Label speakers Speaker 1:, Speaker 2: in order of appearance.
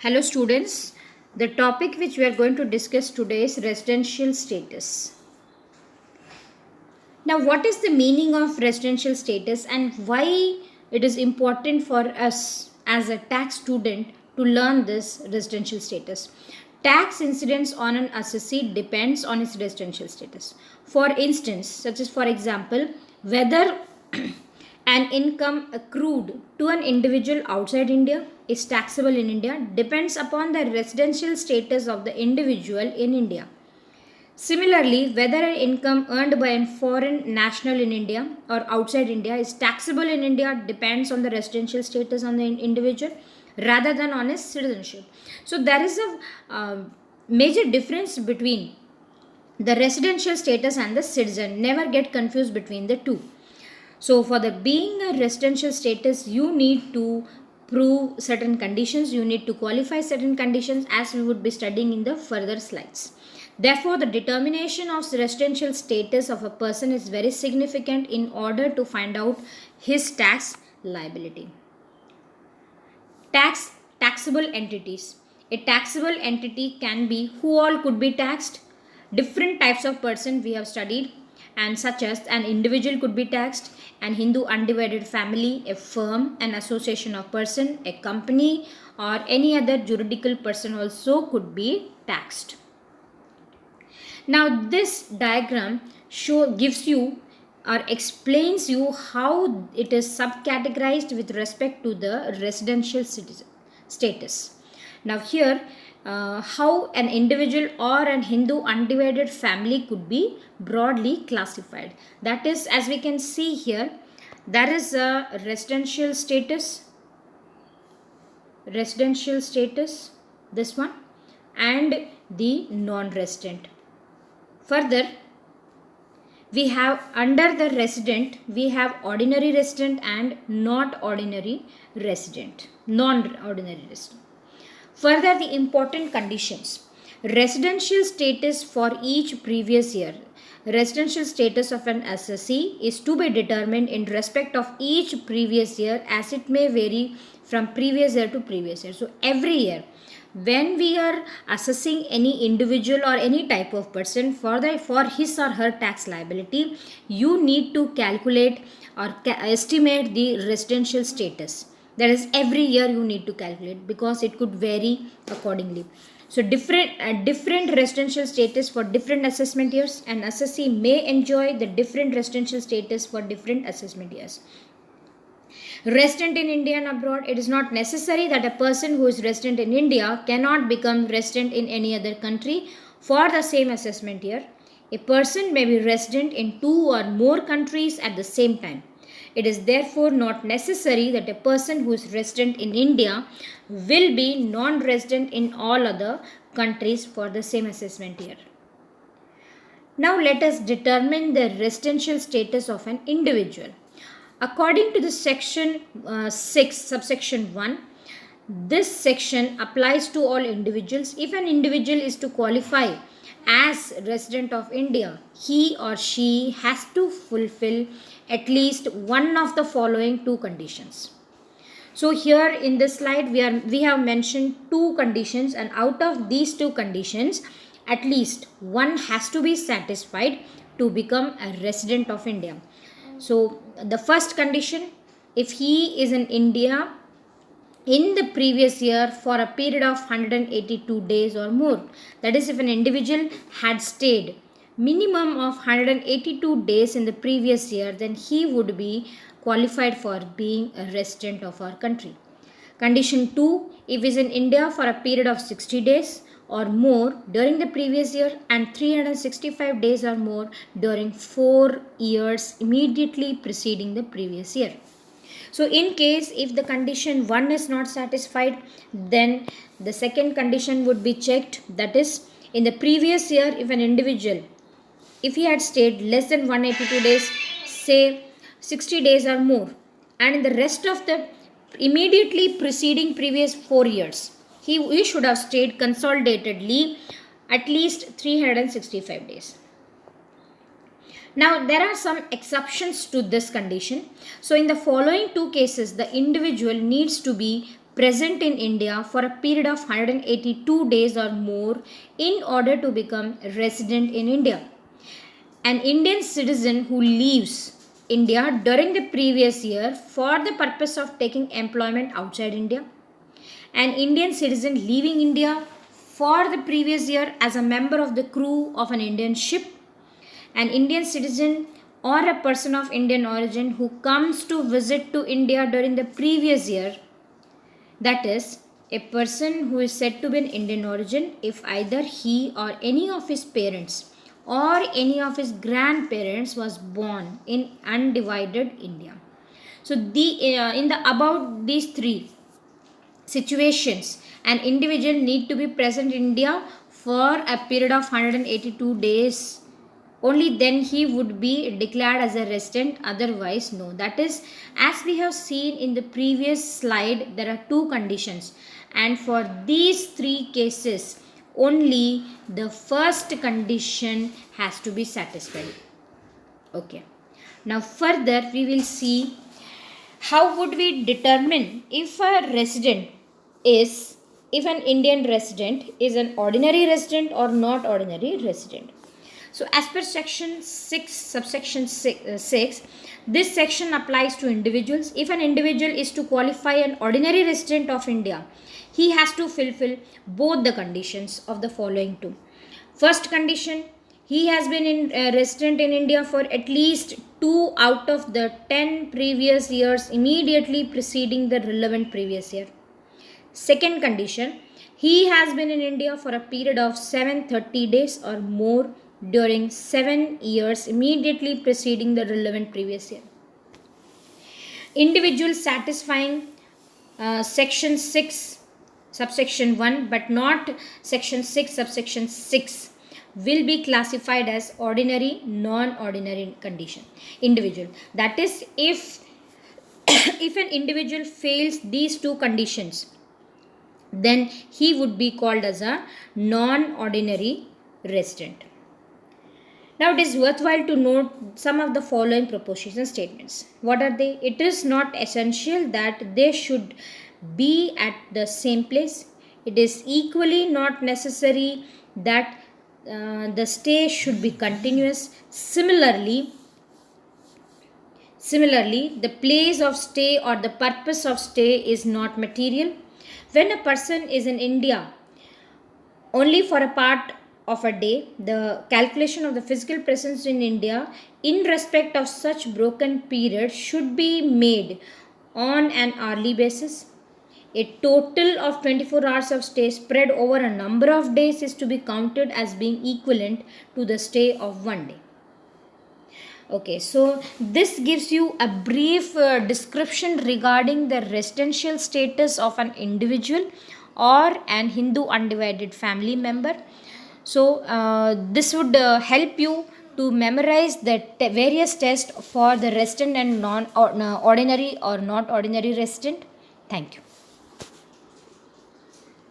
Speaker 1: Hello students, the topic which we are going to discuss today is residential status. Now what is the meaning of residential status and why it is important for us as a tax student to learn this residential status? Tax incidence on an assessee depends on its residential status. For instance, such as for example, whether an income accrued to an individual outside India is taxable in India depends upon the residential status of the individual in India. Similarly, whether an income earned by a foreign national in India or outside India is taxable in India depends on the residential status on the individual rather than on his citizenship. So there is a major difference between the residential status and the citizen. Never get confused between the two. So for the being a residential status, you need to prove certain conditions, you need to qualify certain conditions as we would be studying in the further slides. Therefore, the determination of the residential status of a person is very significant in order to find out his tax liability. Taxable entities. A taxable entity can be who all could be taxed. Different types of person we have studied, and such as an individual could be taxed, an Hindu undivided family, a firm, an association of person, a company, or any other juridical person also could be taxed. Now this diagram gives you or explains you how it is subcategorized with respect to the residential status. Now here how an individual or an Hindu undivided family could be broadly classified. That is, as we can see here, there is a residential status, this one, and the non-resident. Further, we have under the resident, we have ordinary resident and non-ordinary resident. Further, the important conditions. Residential status for each previous year. Residential status of an assessee is to be determined in respect of each previous year as it may vary from previous year to previous year. So every year, when we are assessing any individual or any type of person for his or her tax liability, you need to calculate or estimate the residential status. That is, every year you need to calculate because it could vary accordingly. So different residential status for different assessment years. An assessee may enjoy the different residential status for different assessment years. Resident in India and abroad, it is not necessary that a person who is resident in India cannot become resident in any other country for the same assessment year. A person may be resident in 2 or more countries at the same time. It is therefore not necessary that a person who is resident in India will be non-resident in all other countries for the same assessment year. Now let us determine the residential status of an individual. According to the section 6, subsection 1, this section applies to all individuals. If an individual is to qualify as resident of India, he or she has to fulfill at least one of the following two conditions. So here in this slide we have mentioned two conditions, and out of these two conditions at least one has to be satisfied to become a resident of India. So the first condition, if he is in India in the previous year for a period of 182 days or more, that is, if an individual had stayed minimum of 182 days in the previous year, then he would be qualified for being a resident of our country. Condition 2, if he is in India for a period of 60 days or more during the previous year and 365 days or more during 4 years immediately preceding the previous year. So in case if the condition 1 is not satisfied, then the second condition would be checked. That is, in the previous year, if an individual, if he had stayed less than 182 days, say 60 days or more, and in the rest of the immediately preceding previous 4 years, he should have stayed consolidatedly at least 365 days. Now, there are some exceptions to this condition. So, in the following two cases, the individual needs to be present in India for a period of 182 days or more in order to become resident in India. An Indian citizen who leaves India during the previous year for the purpose of taking employment outside India. An Indian citizen leaving India for the previous year as a member of the crew of an Indian ship. An Indian citizen or a person of Indian origin who comes to visit to India during the previous year. That is, a person who is said to be an Indian origin if either he or any of his parents or any of his grandparents was born in undivided India. So in the about these three situations, an individual need to be present in India for a period of 182 days. Only then he would be declared as a resident, otherwise no. That is, as we have seen in the previous slide, there are two conditions, and for these three cases only the first condition has to be satisfied. Okay, now further we will see how would we determine if an Indian resident is an ordinary resident or not ordinary resident. So as per section 6 subsection 6, this section applies to individuals. If an individual is to qualify an ordinary resident of India, he has to fulfill both the conditions of the following two. First condition, he has been resident in India for at least 2 out of the 10 previous years immediately preceding the relevant previous year. Second condition, he has been in India for a period of 730 days or more during 7 years immediately preceding the relevant previous year. Individuals satisfying section 6 subsection 1 but not section 6 subsection 6 will be classified as ordinary non-ordinary condition individual. That is, if an individual fails these two conditions, then he would be called as a non-ordinary resident. Now it is worthwhile to note some of the following proposition statements. What are they? It is not essential that they should be at the same place. It is equally not necessary that the stay should be continuous. Similarly, the place of stay or the purpose of stay is not material. When a person is in India only for a part of a day, the calculation of the physical presence in India in respect of such broken period should be made on an hourly basis. A total of 24 hours of stay spread over a number of days is to be counted as being equivalent to the stay of one day. Okay, so this gives you a brief description regarding the residential status of an individual or an Hindu undivided family member. So this would help you to memorize the various tests for the resident and non-ordinary or not ordinary resident. Thank you.